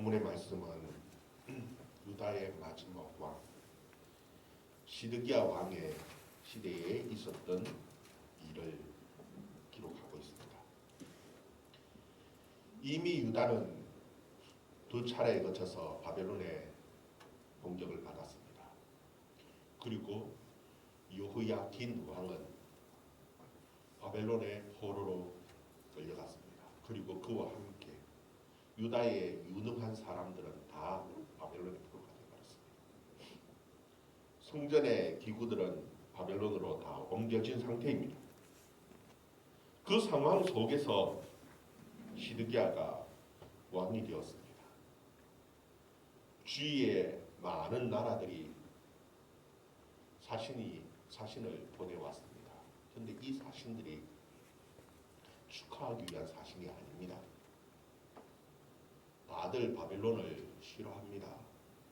본문의 말씀은 유다의 마지막 왕 시드기야 왕의 시대에 있었던 일을 기록하고 있습니다. 이미 유다는 두 차례에 거쳐서 바벨론의 공격을 받았습니다. 그리고 여호야긴 왕은 바벨론의 포로로 끌려갔습니다. 그리고 그와 함께 유다의 유능한 사람들은 다 바벨론의 포로가 되어버렸습니다. 성전의 기구들은 바벨론으로 다 옮겨진 상태입니다. 그 상황 속에서 시드기야가 왕이 되었습니다. 주위에 많은 나라들이 사신을 보내왔습니다. 그런데 이 사신들이 축하하기 위한 사신이 아닙니다. 다들 바벨론을 싫어합니다.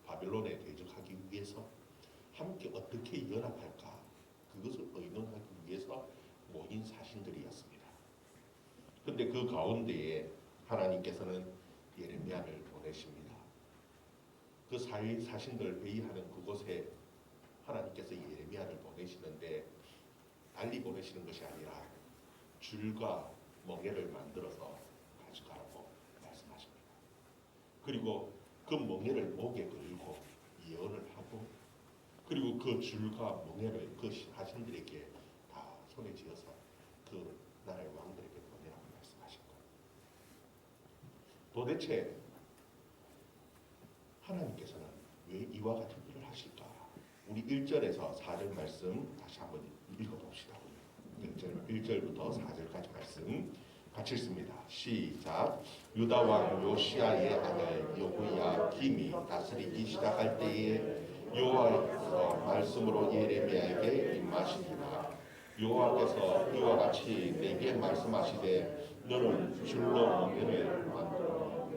바벨론에 대적하기 위해서 함께 어떻게 연합할까 그것을 의논하기 위해서 모인 사신들이었습니다. 그런데 그 가운데에 하나님께서는 예레미야를 보내십니다. 그 사신들 회의하는 그곳에 하나님께서 예레미야를 보내시는데 달리 보내시는 것이 아니라 줄과 멍에를 만들어서 가져가라고 말씀하십니다. 그리고 그 멍에를 목에 걸고 예언을 하고 그리고 그 줄과 멍에를 그 사신들에게 다 손에 쥐어서 그 나라의 왕들에게 보내라고 말씀하신 거예요. 도대체 하나님께서는 왜 이와 같은 일을 하실까? 우리 1절에서 4절 말씀 다시 한번 읽어봅시다. 1절부터 4절까지 말씀 같이 읽습니다. 시작. 유다 왕 요시야의 아들 여호야김이 다스리기 시작할 때에 여호와께서 말씀으로 예레미야에게 임하시니라. 여호와께서 이와 같이 내게 말씀하시되 너는 줄로 멍에를 만들어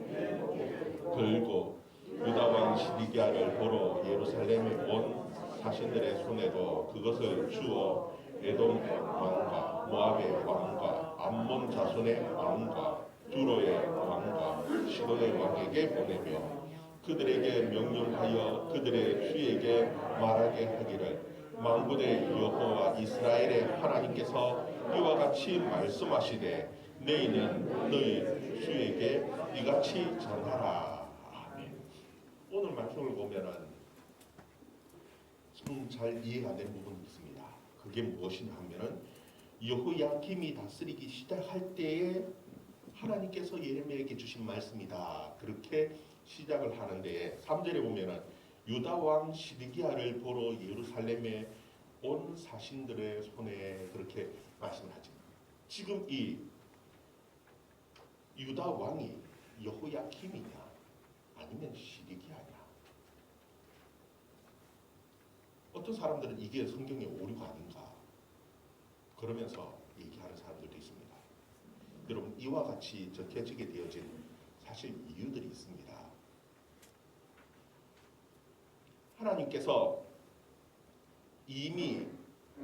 걸고 유다 왕 시드기야를 보러 예루살렘에 온 사신들의 손에도 그것을 주어 에돔 왕과 모압의 왕과 암몬 자손의 왕과 두로의 왕과 시돈의 왕에게 보내며 그들에게 명령하여 그들의 주에게 말하게 하기를 만군의 여호와 이스라엘의 하나님께서 이와 같이 말씀하시되 너희는 너희 주에게 이같이 전하라. 아멘. 오늘 말씀을 보면은 좀 잘 이해가 안 되는 부분이 있습니다. 그게 무엇이냐 하면은 여호야김이 다스리기 시작할 때에 하나님께서 예레미야에게 주신 말씀이다. 그렇게 시작을 하는데 3절에 보면은 유다 왕 시드기야를 보러 예루살렘에 온 사신들의 손에 그렇게 말씀을 하죠. 지금 이 유다 왕이 여호야김이냐 아니면 시드기야냐? 어떤 사람들은 이게 성경의 오류가 아닌가 그러면서 얘기하는 사람들도 있습니다. 여러분 이와 같이 적혀지게 되어진 사실 이유들이 있습니다. 하나님께서 이미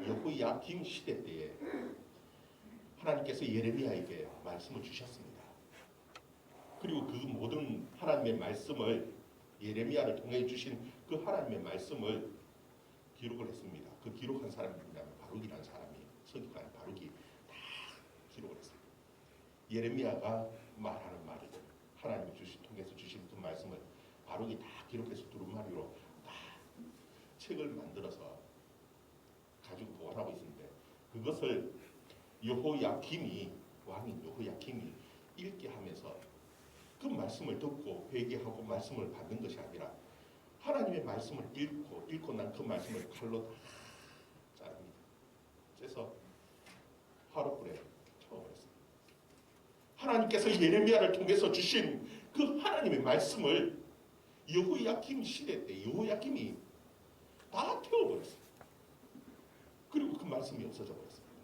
여호야김 시대 때에 하나님께서 예레미야에게 말씀을 주셨습니다. 그리고 그 모든 하나님의 말씀을 예레미야를 통해 주신 그 하나님의 말씀을 기록을 했습니다. 그 기록한 사람이 누구냐면 바룩이라는 사람이 서기관 바룩이 다 기록을 했습니다. 예레미야가 말하는 말이죠. 하나님이 통해서 주신 그 말씀을 바룩이 다 기록해서 두루마리로 다 책을 만들어서 가지고 보관하고 있는데 그것을 여호야김이 왕인 여호야김이 읽게 하면서 그 말씀을 듣고 회개하고 말씀을 받는 것이 아니라 하나님의 말씀을 읽고 난 그 말씀을 칼로 다 자릅니다. 그래서 화롯불에 태워버렸습니다. 하나님께서 예레미야를 통해서 주신 그 하나님의 말씀을 여호야김 시대 때 여호야김이 다 태워버렸습니다. 그리고 그 말씀이 없어져 버렸습니다.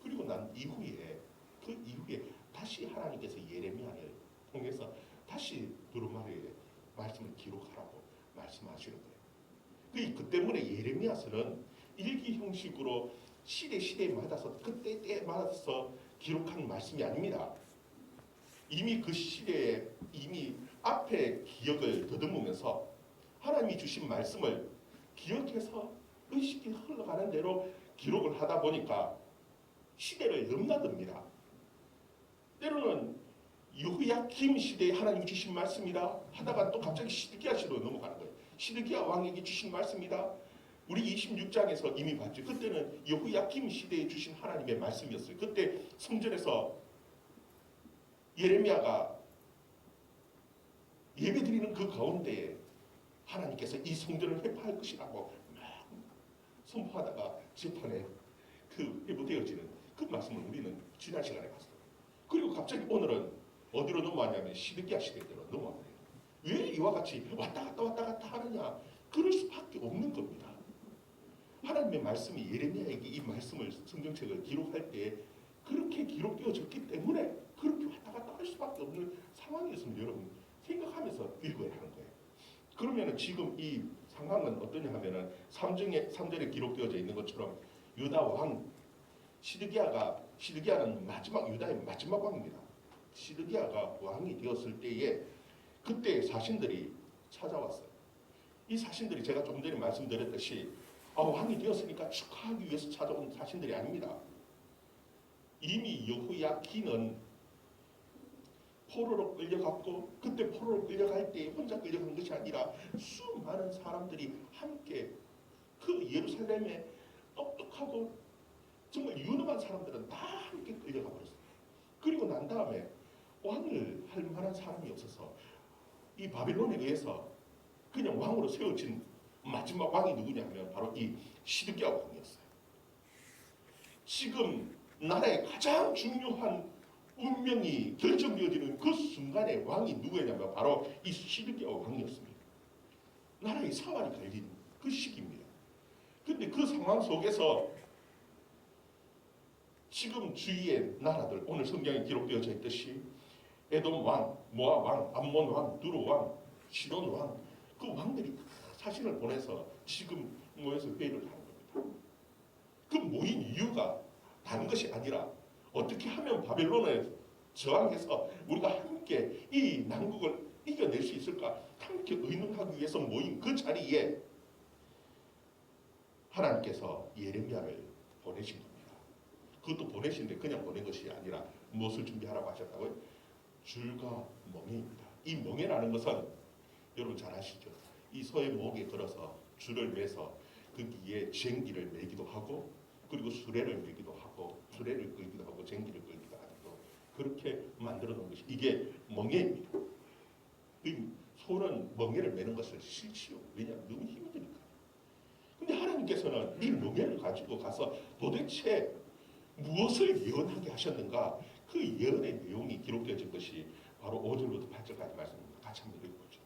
그리고 난 이후에 다시 하나님께서 예레미야를 통해서 다시 두루마리에 말씀을 기록하라고 말씀하시는 거예요. 그 때문에 예레미야서는 일기 형식으로 시대에 맞아서 그때 때에 맞아서 기록한 말씀이 아닙니다. 이미 그 시대에 이미 앞에 기억을 더듬으면서 하나님이 주신 말씀을 기억해서 의식이 흘러가는 대로 기록을 하다 보니까 시대를 넘나듭니다. 때로는 여호야김 시대에 하나님이 주신 말씀이다 하다가 또 갑자기 시드기야 시로 넘어가는 거예요. 시드기야 왕에게 주신 말씀이다. 우리 26장에서 이미 봤죠. 그때는 여호야김 시대에 주신 하나님의 말씀이었어요. 그때 성전에서 예레미야가 예배드리는 그 가운데에 하나님께서 이 성전을 회파할 것이라고 막 선포하다가 재판에 그 회부되어지는 그 말씀을 우리는 지난 시간에 봤어요. 그리고 갑자기 오늘은 어디로 넘어왔냐면 시드기야 시대로 넘어왔어요. 왜 이와 같이 왔다 갔다 하느냐? 그럴 수밖에 없는 겁니다. 하나님의 말씀이 예레미야에게 이 말씀을 성경책을 기록할 때 그렇게 기록되어졌기 때문에 그렇게 왔다 갔다 할 수밖에 없는 상황이었으면 여러분 생각하면서 읽어야 하는 거예요. 그러면 지금 이 상황은 어떠냐 하면은 3절에 기록되어져 있는 것처럼 유다 왕 시드기야는 유다의 마지막 왕입니다. 시드기야가 왕이 되었을 때에 그때 사신들이 찾아왔어요. 이 사신들이 제가 좀 전에 말씀드렸듯이 왕이 되었으니까 축하하기 위해서 찾아온 사신들이 아닙니다. 이미 여호야긴은 포로로 끌려갔고 그때 포로로 끌려갈 때 혼자 끌려간 것이 아니라 수많은 사람들이 함께 그 예루살렘에 똑똑하고 정말 유능한 사람들은 다 함께 끌려가 버렸어요. 그리고 난 다음에 왕을 할 만한 사람이 없어서 이 바빌론에 의해서 그냥 왕으로 세워진 마지막 왕이 누구냐면 바로 이 시드기야 왕이었어요. 지금 나라의 가장 중요한 운명이 결정되어지는 그 순간에 왕이 누구였냐면 바로 이 시드기야 왕이었습니다. 나라의 사활이 걸린 그 시기입니다. 근데 그 상황 속에서 지금 주위의 나라들 오늘 성경에 기록되어져 있듯이 에돔 왕, 모압 왕, 암몬 왕, 두로 왕, 시돈 왕 그 왕들이 사신을 보내서 지금 모여서 회의를 하는 겁니다. 그 모인 이유가 다른 것이 아니라 어떻게 하면 바벨론에 저항해서 우리가 함께 이 난국을 이겨낼 수 있을까 함께 의논하기 위해서 모인 그 자리에 하나님께서 예레미야를 보내신 겁니다. 그것도 보내시는데 그냥 보낸 것이 아니라 무엇을 준비하라고 하셨다고요? 줄과 멍에입니다. 이 멍에라는 것은 여러분 잘 아시죠? 이 소의 목에 걸어서 줄을 매서 거기에 쟁기를 매기도 하고 그리고 수레를 매기도 하고 수레를 끌기도 하고 쟁기를 끌기도 하고 그렇게 만들어 놓은 것이 이게 멍에입니다. 이 소는 멍에를 매는 것을 싫지요. 왜냐하면 너무 힘드니까. 근데 하나님께서는 이 멍에를 가지고 가서 도대체 무엇을 예언하게 하셨는가? 그 예언의 내용이 기록되어진 것이 바로 5절부터 8절까지 말씀입니다. 같이 한번 읽어보죠.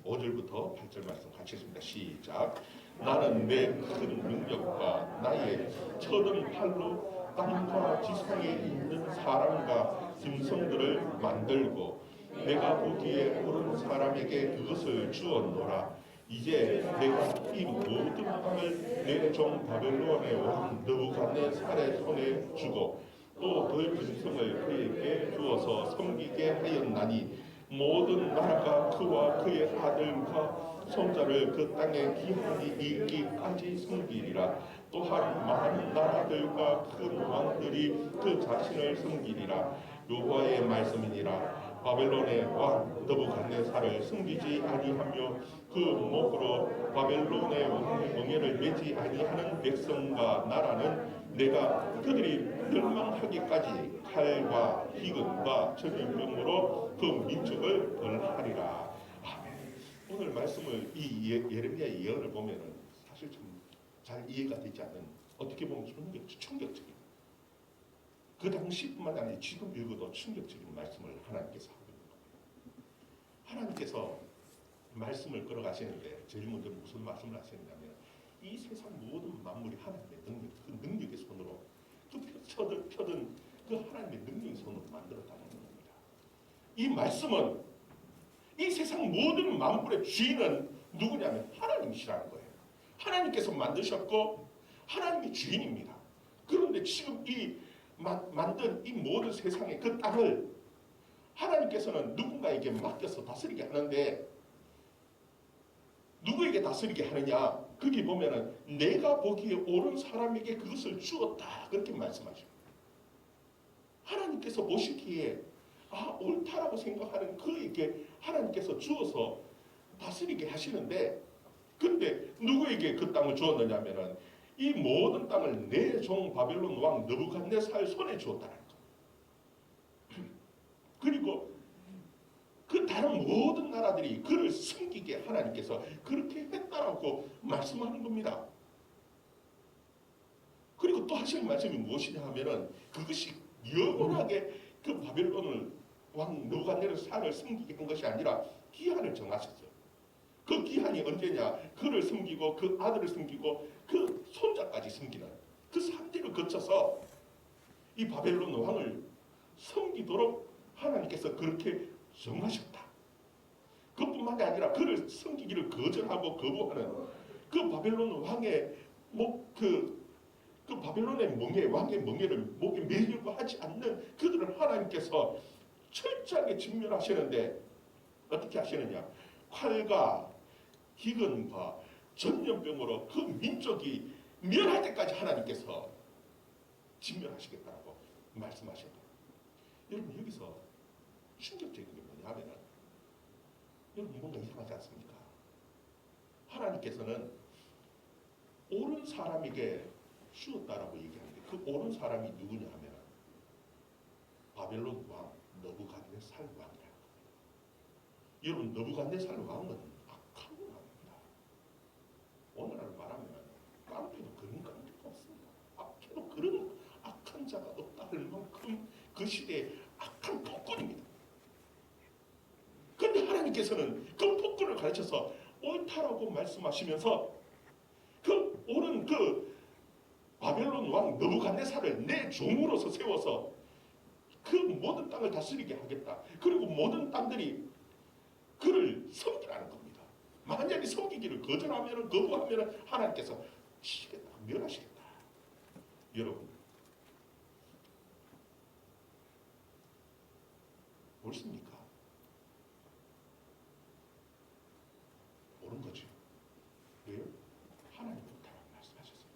5절부터 8절 말씀 같이 읽습니다. 시작. 나는 내 큰 능력과 나의 처든 팔로 땅과 지상에 있는 사람과 짐승들을 만들고 내가 보기에 옳은 사람에게 그것을 주었노라. 이제 내가 이 모든 땅을 내 종 바벨론의 왕 느부갓네살의 손에 주고 또 그 짐승을 그에게 주어서 섬기게 하였나니 모든 나라가 그와 그의 아들과 손자를 그 땅에 기한이 이르기까지 섬기리라. 또한 많은 나라들과 큰 왕들이 그 자신을 섬기리라. 여호와의 말씀이니라. 바벨론의 왕 느부갓네살을 섬기지 아니하며 그 목으로 바벨론의 왕의 멍에를 매지 아니하는 백성과 나라는 내가 그들이 멸망하기까지 칼과 희근과 전염병으로 그 민족을 벌하리라. 아멘. 오늘 말씀을 이 예레미야의 예언을 보면은 사실 참 잘 이해가 되지 않는 어떻게 보면 충격적인 그 당시뿐만 아니라 지금 읽어도 충격적인 말씀을 하나님께서 하고 있는 겁니다. 하나님께서 말씀을 걸어가시는데 제일 먼저 무슨 말씀을 하시느냐면 이 세상 모든 만물이 하나님의 능력, 그 능력의 손으로 그 펴든 그 하나님의 능력의 손으로 만들었다는 겁니다. 이 말씀은 이 세상 모든 만물의 주인은 누구냐면 하나님이시라는 거예요. 하나님께서 만드셨고 하나님이 주인입니다. 그런데 지금 이 만든 이 모든 세상의 그 땅을 하나님께서는 누군가에게 맡겨서 다스리게 하는데 누구에게 다스리게 하느냐? 거기 보면은 내가 보기에 옳은 사람에게 그것을 주었다 그렇게 말씀하십니다. 하나님께서 보시기에 옳다라고 생각하는 그에게 하나님께서 주어서 다스리게 하시는데, 근데 누구에게 그 땅을 주었느냐 하면은 이 모든 땅을 내 종 바벨론 왕 느부갓네살 손에 주었다는 거. 그리고 그 다른 모든 나라들이 그를 섬기게 하나님께서 그렇게 했다라고 말씀하는 겁니다. 그리고 또 하시는 말씀이 무엇이냐 하면은 그것이 영원하게 그 바벨론을 왕 느부갓네살을 섬기게 한 것이 아니라 기한을 정하셨어요. 그 기한이 언제냐? 그를 섬기고 그 아들을 섬기고 그 손자까지 섬기는 그 3대를 거쳐서 이 바벨론 왕을 섬기도록 하나님께서 그렇게 정하셨다. 그뿐만이 아니라 그를 섬기기를 거절하고 거부하는 그 바벨론 왕의 그 바벨론의 멍에, 왕의 멍에를 목에 매려고 하지 않는 그들을 하나님께서 철저하게 직면하시는데 어떻게 하시느냐? 칼과 기근과 전염병으로 그 민족이 멸할 때까지 하나님께서 직면하시겠다고 말씀하십니다. 여러분, 여기서 충격적인 게 뭐냐면 여러분, 뭔가 이상하지 않습니까? 하나님께서는 옳은 사람에게 주었다라고 얘기하는데 그 옳은 사람이 누구냐 하면 바벨론 왕 느부갓네살 왕이야. 여러분, 느부갓네살 왕은 악한 왕입니다. 오늘날 말하면 깡패도 그런 깡패가 없습니다. 악해도 그런 악한 자가 없다 할 만큼 그 시대에 악한 폭군입니다. 그런데 하나님께서는 그 폭군을 가르쳐서 옳다라고 말씀하시면서 그 옳은 그 바벨론 왕 느부갓네살을 내 종으로서 세워서 그 모든 땅을 다스리게 하겠다. 그리고 모든 땅들이 그를 섬기라는 겁니다. 만약에 섬기기를 거절하면 거부하면 하나님께서 치시겠다, 멸하시겠다. 여러분, 옳습니까? 옳은 거죠. 왜요? 하나님 옳다라고 말씀하셨습니다.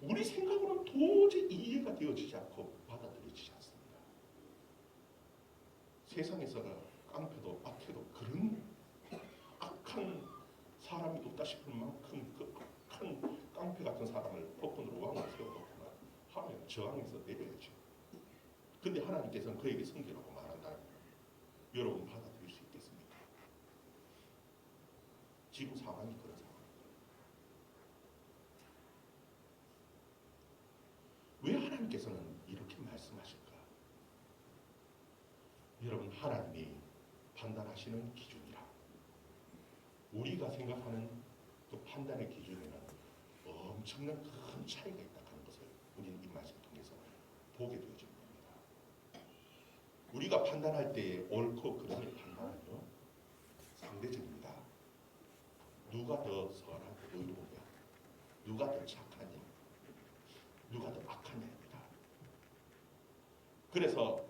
우리 생각으로는 도저히 이해가 되어지지 않고 받아들여지지 않습니다. 세상에서는 깡패도 악해도 그런 악한 사람이 없다 싶을 만큼 그 악한 깡패 같은 사람을 폭군으로 왕으로 세워놓고만 하면 저항해서 내려야죠. 근데 하나님께서는 그에게 섬기라고 말한다면 여러분 받아들일 수 있겠습니까? 지금 상황이 그런 상황입니다. 왜 하나님께서는 이렇게 말씀하실까? 여러분, 하나님이 판단하시는 기준이라 우리가 생각하는 그 판단의 기준에는 엄청난 큰 차이가 있다는 것을 우리는 이 말씀을 통해서 보게 되어진 겁니다. 우리가 판단할 때에 옳고 그름의 판단은요, 상대적입니다. 누가 더 선하고 의로우냐, 누가 더 착하냐, 누가 더 악하냐입니다. 그래서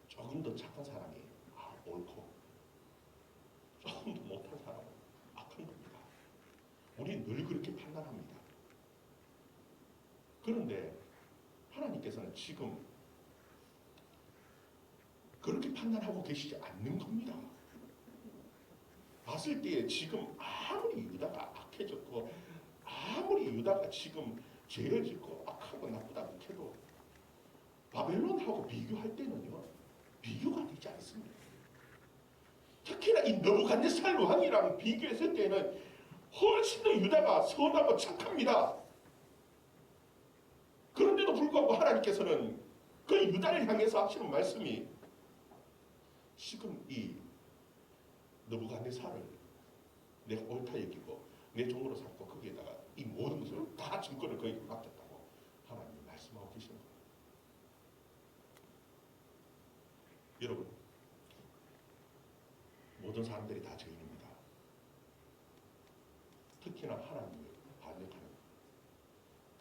조금 더 착한 사람이 옳고 조금 더 못한 사람은 악한 겁니다. 우리는 늘 그렇게 판단합니다. 그런데 하나님께서는 지금 그렇게 판단하고 계시지 않는 겁니다. 봤을 때에 지금 아무리 유다가 악해졌고 아무리 유다가 지금 죄를 짓고 악하고 나쁘다고 해도 바벨론하고 비교할 때는요, 비교가 되지 않습니다. 특히나 이 느부갓네살 왕이랑 비교했을 때는 훨씬 더 유다가 선하고 착합니다. 그런데도 불구하고 하나님께서는 그 유다를 향해서 하시는 말씀이 지금 이 느부갓네살을 내가 옳다 여기고 내 종으로 삼고 거기에다가 이 모든 것을 다 증거를 거기에 맡겼다고 하나님이 말씀하고 계시는 거예요. 여러분, 모든 사람들이 다 죄인입니다. 특히나 하나님을 반역하는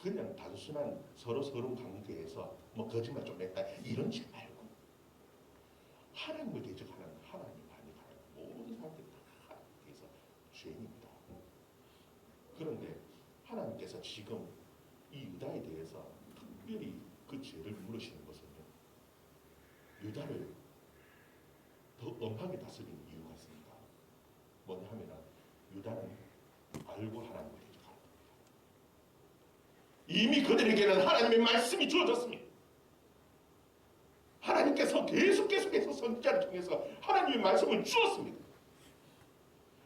그냥 단순한 서로 관계에서 뭐 거짓말 좀 했다 이런 식 말고 하나님을 대적하는 하나님을 반역하는 모든 사람들이 다 하나님께서 죄인입니다. 그런데 하나님께서 지금 이 유다에 대해서 특별히 그 죄를 물으시는 것은요, 유다를 더 엄하게 다스리는 이유가 있습니다. 뭐냐 하면은 유다는 알고 하나님을 대적하는 겁니다. 이미 그들에게는 하나님의 말씀이 주어졌습니다. 하나님께서 계속해서 선지자를 통해서 하나님의 말씀을 주었습니다.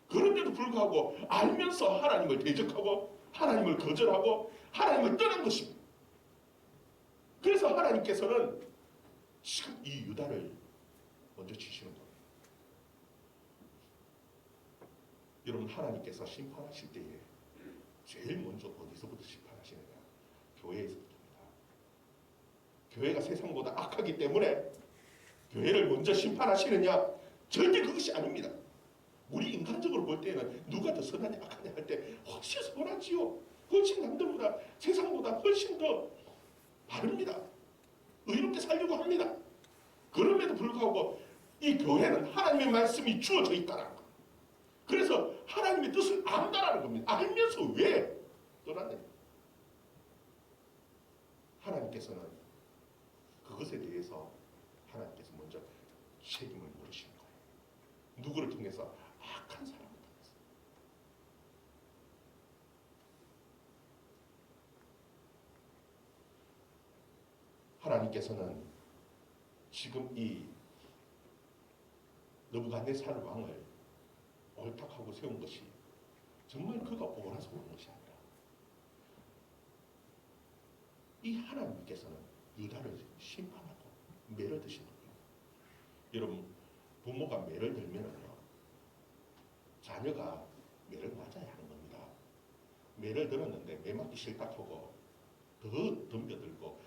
그런데도 불구하고 알면서 하나님을 대적하고 하나님을 거절하고 하나님을 떠난 것입니다. 그래서 하나님께서는 지금 이 유다를 먼저 치시는 겁니다. 여러분, 하나님께서 심판하실 때에 제일 먼저 어디서부터 심판하시느냐? 교회에서부터입니다. 교회가 세상보다 악하기 때문에 교회를 먼저 심판하시느냐? 절대 그것이 아닙니다. 우리 인간적으로 볼 때는 누가 더 선하냐 악하냐 할 때 훨씬 선하지요. 훨씬 남들보다 세상보다 훨씬 더 바릅니다. 의롭게 살려고 합니다. 그럼에도 불구하고 이 교회는 하나님의 말씀이 주어져 있다는 겁니다. 그래서 하나님의 뜻을 안다라는 겁니다. 알면서 왜 떠났느냐? 하나님께서는 그것에 대해서 하나님께서 먼저 책임을 물으시는 거예요. 누구를 통해서? 악한 사람을 통해서. 하나님께서는 지금 이 느부갓네살 왕을 옳다하고 세운 것이 정말 그가 옳아서 오는 것이 아니라 이 하나님께서는 유다를 심판하고 매를 드시는 거예요. 여러분, 부모가 매를 들면은요, 자녀가 매를 맞아야 하는 겁니다. 매를 들었는데 매 맞기 싫다 하고 더 덤벼들고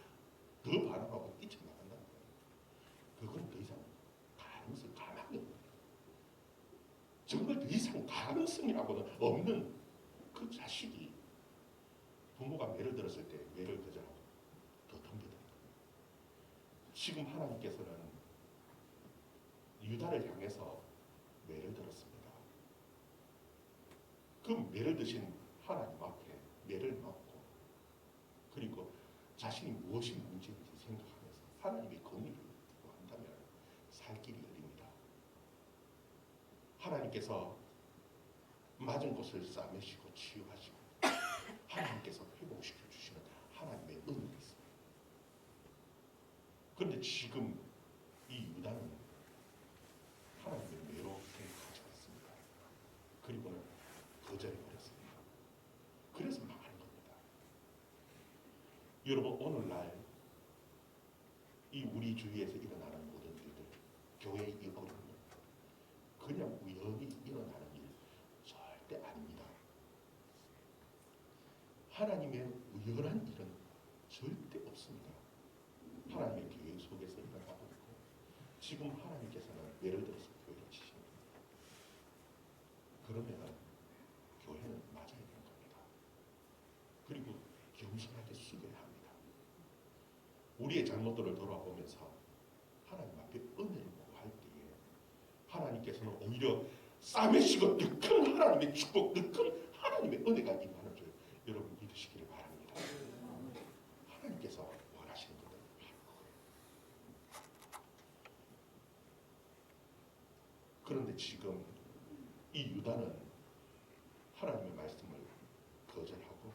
더 반항하고 뛰쳐나간다는 거예요. 그건 더 이상 가능성, 가망이 없는 거예요. 정말 더 이상 가능성이라고는 없는 그 자식이 부모가 매를 들었을 때 매를 거절하고 더 덤벼드는 거예요. 지금 하나님께서는 유다를 향해서 매를 들었습니다. 그 매를 드신 하나님 앞에 매를 맞고 그리고 자신이 무엇이 문제인지 생각하면서 하나님의 권위를 구한다면 살 길이 열립니다. 하나님께서 맞은 곳을 싸매시고 치유하시고 하나님께서 회복시켜 주시는 하나님의 은혜가 있습니다. 그런데 지금 이 유다는 하나님의 매로 가져갔습니다. 그리고는 거절해버렸습니다. 그래서 망하는 겁니다. 여러분, 오늘날 이 우리 주위에서 일어나는 모든 일들, 교회의 이 어려움, 그냥 우연히 일어나는 일 절대 아닙니다. 하나님의 우연한 일은 절대 없습니다. 하나님의 계획 속에서 일어나고 있고 지금 하나님께서는 예를 들어서 교회를 치십니다. 그러면 교회는 맞아야 되는 겁니다. 그리고 겸손하게 숙여야 합니다. 우리의 잘못들을 돌아보면서 하나님 앞에 은혜를 구할 때에 하나님께서는 오히려 싸매시고 더 큰 하나님의 축복, 더 큰 하나님의 은혜가 임하는 줄 여러분 믿으시기를 바랍니다. 하나님께서 원하시는 것을 하는 거예요. 그런데 지금 이 유다는 하나님의 말씀을 거절하고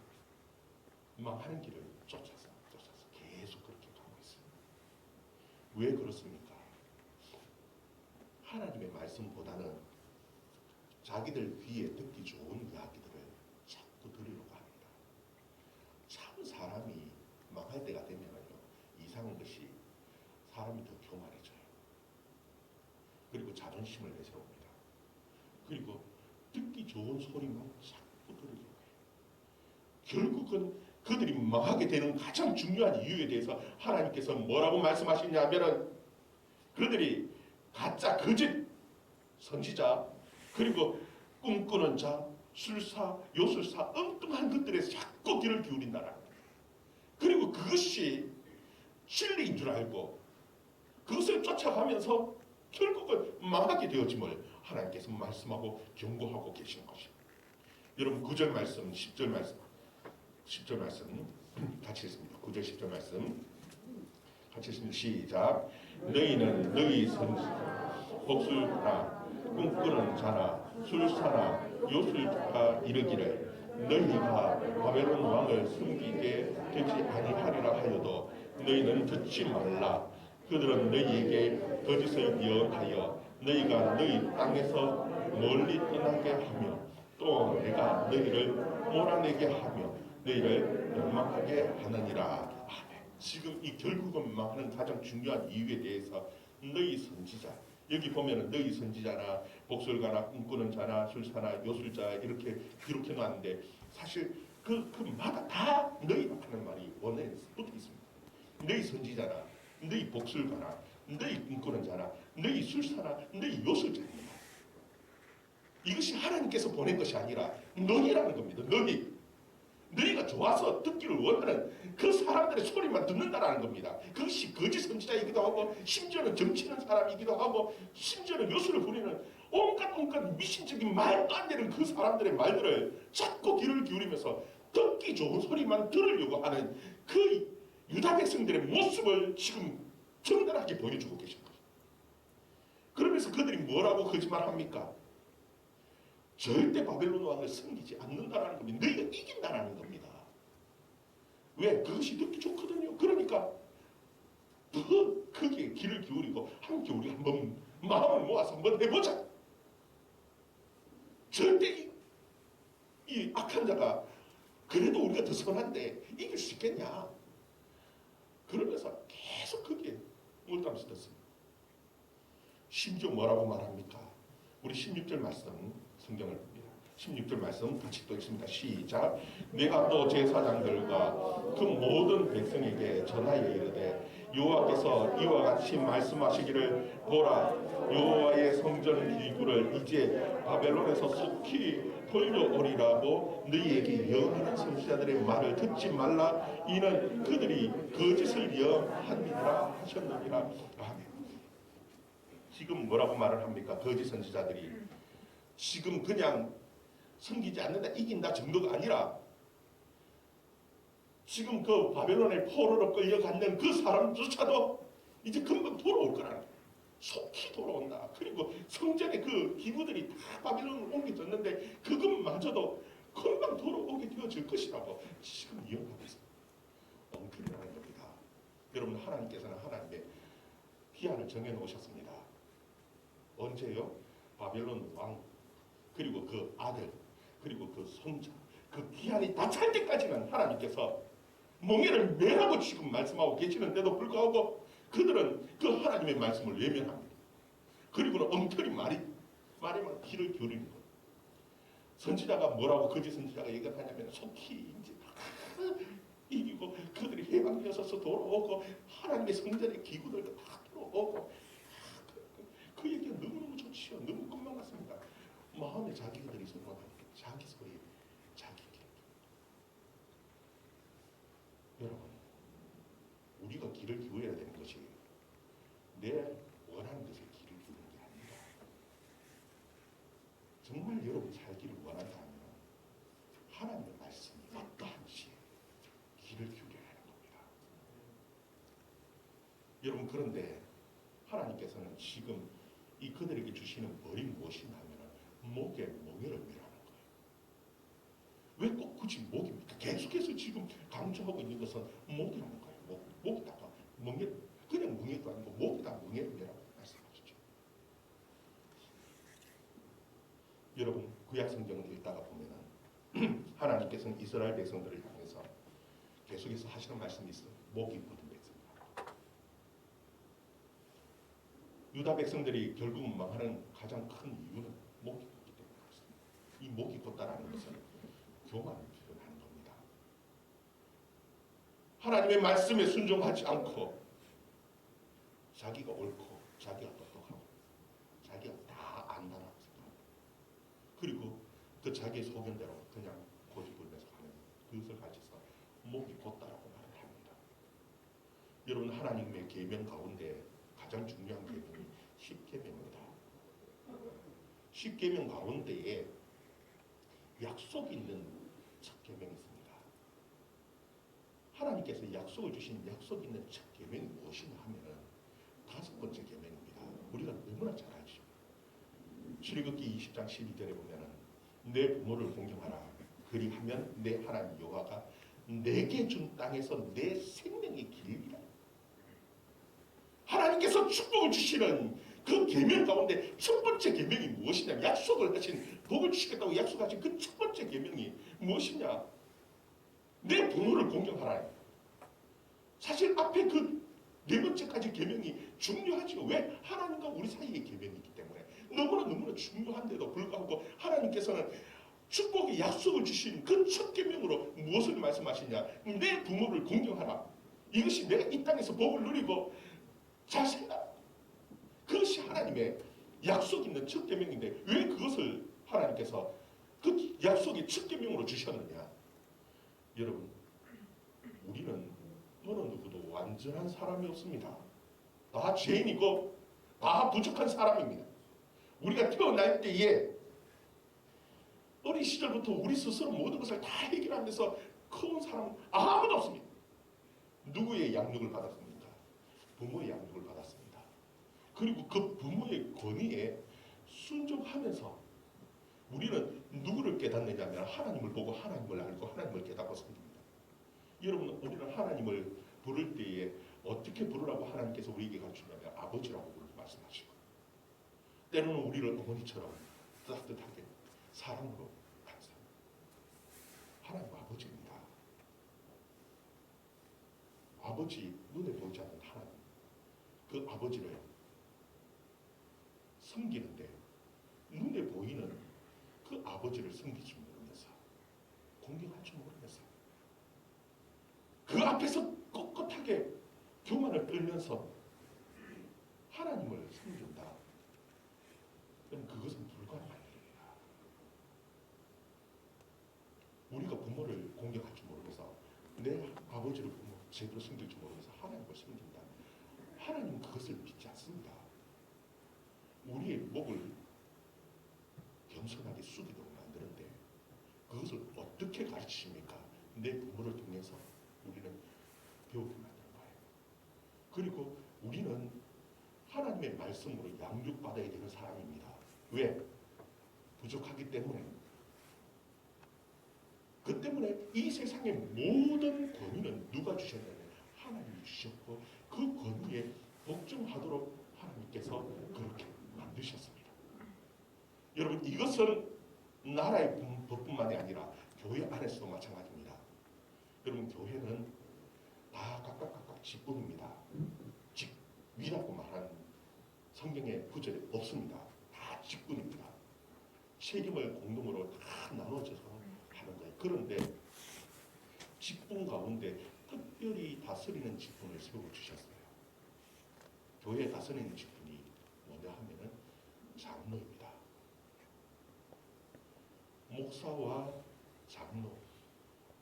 망하는 길을 쫓아서 계속 그렇게 가고 있습니다. 왜 그렇습니까? 하나님의 말씀보다는 자기들 귀에 듣기 좋은 이야기들을 자꾸 들으려고 합니다. 참 사람이 망할 때가 되면요, 이상한 것이 사람이 더 교만해져요. 그리고 자존심을 내세웁니다. 그리고 듣기 좋은 소리만 자꾸 들으려고 해요. 결국은 그들이 망하게 되는 가장 중요한 이유에 대해서 하나님께서 뭐라고 말씀하시냐면은 그들이 가짜 거짓 선지자 그리고 꿈꾸는 자, 술사, 요술사 엉뚱한 것들에 자꾸 귀를 기울인다라는 거예요. 그리고 그것이 진리인 줄 알고 그것을 쫓아가면서 결국은 망하게 되어짐을 하나님께서 말씀하고 경고하고 계시는 것입니다. 여러분 9절 말씀, 10절 말씀, 10절 말씀 같이 읽습니다. 9절 10절 말씀 같이 읽습니다. 시작. 너희는 너희 선지자 복술나 꿈꾸는 자나 술사나 요술자가 이르기를 너희가 바벨론 왕을 섬기게 되지 아니하리라 하여도 너희는 듣지 말라. 그들은 너희에게 거짓을 예언하여 너희가 너희 땅에서 멀리 떠나게 하며 또 내가 너희를 몰아내게 하며 너희를 멸망하게 하느니라. 아멘. 지금 이 결국은 망하는 가장 중요한 이유에 대해서 너희 선지자, 여기 보면은 너희 선지자나 복술가나 꿈꾸는 자나 술사나 요술자 이렇게 기록해 놨는데 사실 그 마다 다 너희라 하는 말이 원어에 붙어 있습니다. 너희 선지자나 너희 복술가나 너희 꿈꾸는 자나 너희 술사나 너희 요술자입니다. 이것이 하나님께서 보낸 것이 아니라 너희라는 겁니다. 너희가 좋아서 듣기를 원하는 그 사람들의 소리만 듣는다라는 겁니다. 그것이 거짓 선지자이기도 하고 심지어는 정치는 사람이기도 하고 심지어는 요술을 부리는 온갖 미신적인 말도 안 되는 그 사람들의 말들을 자꾸 귀를 기울이면서 듣기 좋은 소리만 들으려고 하는 그 유다 백성들의 모습을 지금 정갈하게 보여주고 계신 거예요. 그러면서 그들이 뭐라고 거짓말합니까? 절대 바벨론 왕을 섬기지 않는다라는 겁니다. 너희가 이긴다라는 겁니다. 왜? 그것이 듣기 좋거든요. 그러니까 더 크게 귀를 기울이고 함께 우리 한번 마음을 모아서 한번 해보자. 절대 이 악한 자가 그래도 우리가 더 선한데 이길 수 있겠냐. 그러면서 계속 크게 물담시 듣습니다. 심지어 뭐라고 말합니까? 우리 16절 말씀 성경을 봅니다. 16절 말씀 같이 또 읽습니다. 시작. 내가 또 제사장들과 그 모든 백성에게 전하여 이르되 여호와께서 이와 같이 말씀하시기를 보라 여호와의 성전 기구를 이제 바벨론에서 속히 돌려오리라고 너희에게 예언하는 선지자들의 말을 듣지 말라. 이는 그들이 거짓을 예언하니라 하셨느니라. 아멘. 지금 뭐라고 말을 합니까? 거짓 선지자들이 지금 그냥 섬기지 않는다, 이긴다 정도가 아니라 지금 그 바벨론의 포로로 끌려갔는 그 사람조차도 이제 금방 돌아올 거라는 거예요. 속히 돌아온다. 그리고 성전의 그 기구들이 다 바벨론으로 옮겨졌는데 그것마저도 금방 돌아오게 되어질 것이라고 지금 예언하고 있습니다. 엉클이라는 겁니다. 여러분 하나님께서는 하나님의 기한을 정해놓으셨습니다. 언제요? 바벨론 왕 그리고 그 아들 그리고 그 손자 그 기한이 다 찰 때까지는 하나님께서 멍에를 매라고 지금 말씀하고 계시는데도 불구하고 그들은 그 하나님의 말씀을 외면합니다. 그리고는 엉터리 말에만 귀를 기울이는 거예요. 선지자가 뭐라고 거짓 선지자가 얘기하냐면 속히 이제 이기고 그들이 해방되어서 돌아오고 하나님의 성전의 기구들도 다 돌아오고 그 얘기가 너무너무 좋지요. 너무 꿈만 같습니다. 마음에 자기들이 소원하니까 자기 소리 자기 길. 여러분 우리가 귀를 기울여야 되는 것이 내 원하는 것에 귀를 기울이는 게 아닙니다. 정말 여러분 살기를 원한다면 하나님의 말씀이 어떠한지 귀를 기울여야 하는 겁니다. 여러분 그런데 하나님께서는 지금 이 그들에게 주시는 벌이 무엇이냐 하면 목에 멍에를 매라는 거예요. 왜 꼭 굳이 목입니까? 계속해서 지금 강조하고 있는 것은 목이라는 거예요. 목에다가 멍에, 그냥 멍에도 아니고 목에다가 멍에를 매라고 말씀하셨죠. 여러분 구약 성경을 읽다가 보면은 하나님께서는 이스라엘 백성들을 향해서 계속해서 하시는 말씀이 있어요. 목이 굳은 백성들. 유다 백성들이 결국은 망하는 가장 큰 이유는 목이 굳기 때문에 그렇습니다. 이 목이 굳다라는 것은 교만을 표현하는 겁니다. 하나님의 말씀에 순종하지 않고 자기가 옳고 자기가 똑똑하고 자기가 다 안다라고 생각합니다. 그리고 그 자기의 소견대로 그냥 고집부리면서 가는 그것을 가지고 목이 곧다라고 말을 합니다. 여러분 하나님의 계명 가운데 가장 중요한 계명이 십계명입니다. 십계명 가운데에 약속이 있는 첫 계명이 있습니다. 하나님께서 약속을 주신 약속 있는 첫 계명이 무엇이냐 하면은 다섯 번째 계명입니다. 우리가 너무나 잘 알죠. 출애굽기 20장 12절에 보면은 내 부모를 공경하라. 그리하면 내 하나님 여호와가 내게 준 땅에서 내 생명이 길리라. 하나님께서 축복을 주시는 그 계명 가운데 첫 번째 계명이 무엇이냐? 약속을 하신 복을 주시겠다고 약속하신 그 첫 번째 계명이 무엇이냐? 내 부모를 공경하라. 사실 앞에 그 네 번째까지 계명이 중요하죠. 왜? 하나님과 우리 사이의 계명이기 때문에 너무나 중요한데도 불구하고 하나님께서는 축복의 약속을 주신 그 첫 계명으로 무엇을 말씀하시냐? 내 부모를 공경하라. 이것이 내가 이 땅에서 복을 누리고 잘 생각. 그것이 하나님의 약속 있는 첫 계명인데 왜 그것을 하나님께서 그 약속의 첫 계명으로 주셨느냐? 여러분, 우리는 어느 누구도 완전한 사람이 없습니다. 다 죄인이고 다 부족한 사람입니다. 우리가 태어날 때에 어린 시절부터 우리 스스로 모든 것을 다 해결하면서 커온 사람은 아무도 없습니다. 누구의 양육을 받았습니까? 부모의 양육을 받았습니다. 그리고 그 부모의 권위에 순종하면서 우리는 누구를 깨닫느냐면 하나님을 보고 하나님을 알고 하나님을 깨닫고 삽니다. 여러분, 우리는 하나님을 부를 때에 어떻게 부르라고 하나님께서 우리에게 가르치냐면 아버지라고 말씀하시고, 때로는 우리를 어머니처럼 따뜻하게 사랑으로 감싸. 하나님 아버지입니다. 아버지, 눈에 보이지 않는 하나님, 그 아버지를 섬기는데 눈에 보이는 그 아버지를 섬기지 모르면서, 공경할 줄 모르면서 그 앞에서 꼿꼿하게 교만을 떨면서 하나님을 섬긴다. 그럼 그것은 불가능한 일입니다. 우리가 부모를 공경할 줄 모르면서 내 아버지를 부모 제대로 섬길 줄 모르면서 하나님을 섬긴다. 하나님은 그것을 믿지 않습니다. 우리의 목을 겸손하게 숙이도록 만드는데 그것을 어떻게 가르치십니까? 내 부모를 통해서 우리는 배우게 만드는 거예요. 그리고 우리는 하나님의 말씀으로 양육받아야 되는 사람입니다. 왜? 부족하기 때문에. 그 때문에 이 세상의 모든 권위는 누가 주셨냐면 하나님이 주셨고 그 권위에 복종하도록 하나님께서 그렇게 만드셨습니다. 여러분, 이것은 나라의 법뿐만이 아니라 교회 안에서도 마찬가지입니다. 여러분, 교회는 다 각각 직분입니다. 직위라고 말하는 성경의 구절이 없습니다. 다 직분입니다. 책임을 공동으로 다 나눠져서 하는 거예요. 그런데 직분 가운데 특별히 다스리는 직분을 세워주셨어요. 교회에 다스리는 직분이 뭐냐 하면은 장로입니다. 목사와 장로.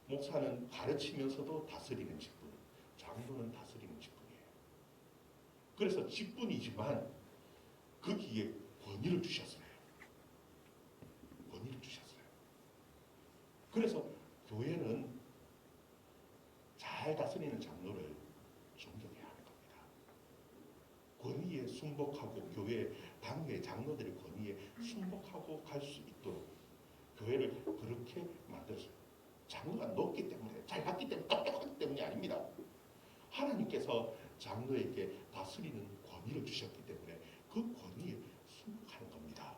목사는 가르치면서도 다스리는 직분, 장로는 다스리는 직분이에요. 그래서 직분이지만 거기에 권위를 주셨어요. 권위를 주셨어요. 그래서 교회는 잘 다스리는 장로를 존경해야 하는 겁니다. 권위에 순복하고 교회 당의 장로들의 권위에 순복하고 갈 수 있도록 교회를 그렇게 만들었어요. 장로가 높기 때문에, 잘났기 때문에, 똑똑하기 때문이 아닙니다. 하나님께서 장로에게 다스리는 권위를 주셨기 때문에 그 권위에 순복하는 겁니다.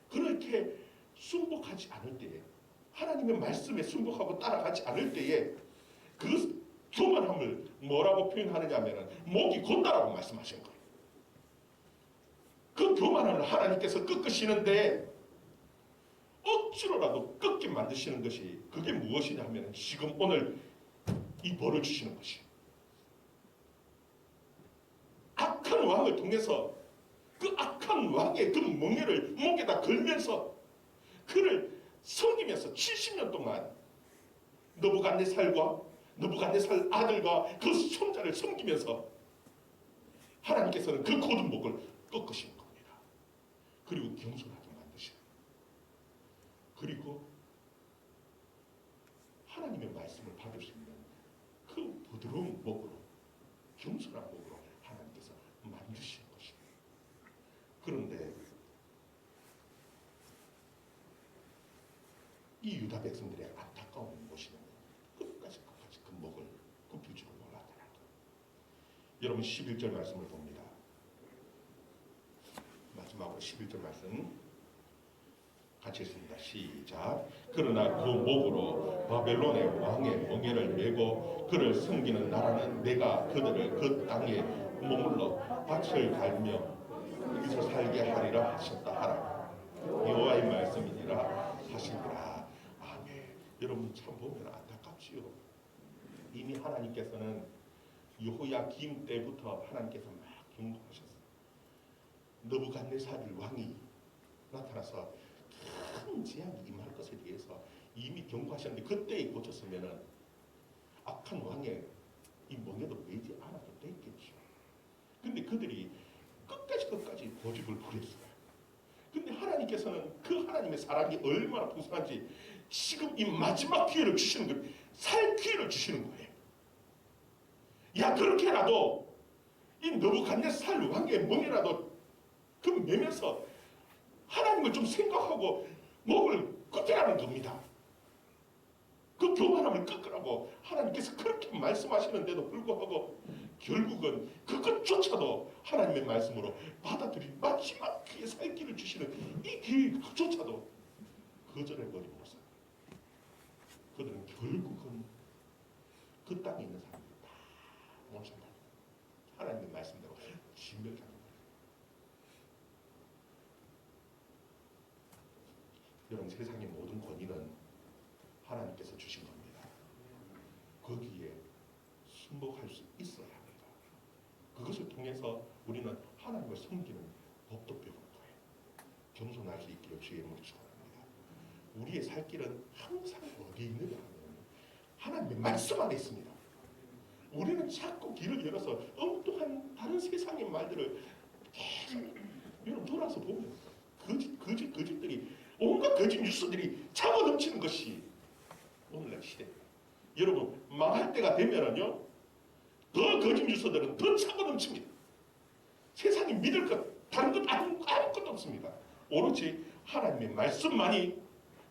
그렇게 순복하지 않을 때에, 하나님의 말씀에 순복하고 따라가지 않을 때에 그 교만함을 뭐라고 표현하느냐 하면 목이 곧다라고 말씀하신 거예요. 그 교만함을 하나님께서 꺾으시는데 억지로라도 꺾게 만드시는 것이 그게 무엇이냐 하면 지금 오늘 이 벌을 주시는 것이에요. 악한 왕을 통해서 그 악한 왕의 그 멍에를 목에다 걸면서 그를 섬기면서 70년 동안 느부갓네살과 느부갓네살 아들과 그 손자를 섬기면서 하나님께서는 그 고든 목을 꺾으신 겁니다. 그리고 겸손하게 만드시는, 그리고 하나님의 말씀을 받을 수 있는 그 부드러운 목으로, 겸손한 목으로 하나님께서 만드신 것입니다. 그런데 이 유다 백성들의 안타까운 것이는 끝까지 그 목을 굽힐 줄을 몰랐다는 것. 여러분 11절 말씀을 봅니다. 마지막으로 11절 말씀 같이 읽습니다. 시작. 그러나 그 목으로 바벨론의 왕의 멍에를 메고 그를 섬기는 나라는 내가 그들을 그 땅에 머물러 밭을 갈며 여기서 살게 하리라 하셨다 하라. 여호와의 말씀이니라 하시니라. 아멘. 여러분 참 보면 안타깝지요. 이미 하나님께서는 여호야김 때부터 하나님께서 막 경고하셨어요. 느부갓네살 왕이 나타나서 큰 재앙이 임할 것에 대해서 이미 경고하셨는데 그때에 고쳤으면은 악한 왕의 이 멍에도 매지 않아도 됐겠죠. 근데 그들이 끝까지 고집을 부렸어요. 근데 하나님께서는 그 하나님의 사랑이 얼마나 풍성한지 지금 이 마지막 기회를 주시는 거예요. 살 기회를 주시는 거예요. 야, 그렇게라도 이 느부갓네살 왕의 멍에라도 그 매면서 하나님을 좀 생각하고 목을 꺾으라는 겁니다. 그 교만함을 꺾으라고 하나님께서 그렇게 말씀하시는데도 불구하고 결국은 그것조차도 하나님의 말씀으로 받아들인 마지막 기회, 살 길을 주시는 이 기회조차도 거절해버림으로써 그들은 결국은 그 땅에 있는 사람들이 다 멈춘다. 하나님의 말씀대로 진멸하는 거예요. 여러분 세상의 모든 권위는 하나님께서 주신 겁니다. 거기에 순복할 수 있어야 합니다. 그것을 통해서 우리는 하나님을 섬기는 법도 배우는 거예요. 겸손할 수 있기를 주의 이름으로 축원합니다. 우리의 살 길은 항상 어디에 있느냐 하면 하나님의 말씀 안에 있습니다. 우리는 자꾸 길을 열어서 엉뚱한 다른 세상의 말들을 계속 여러분 돌아서 보면 거짓들이 온갖 거짓 뉴스들이 차고 넘치는 것이 오늘날 시대입니다. 여러분 망할 때가 되면은요 더 거짓 뉴스들은 더 차고 넘칩니다. 세상이 믿을 것 다른 것 아무것도 없습니다. 오로지 하나님의 말씀만이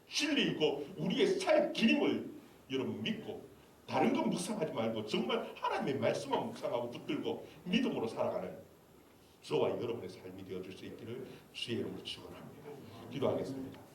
진리이고 우리의 살 길임을 여러분 믿고 다른 건 묵상하지 말고 정말 하나님의 말씀만 묵상하고 붙들고 믿음으로 살아가는 저와 여러분의 삶이 되어줄 수 있기를 주의 이름으로 축원합니다. 기도하겠습니다.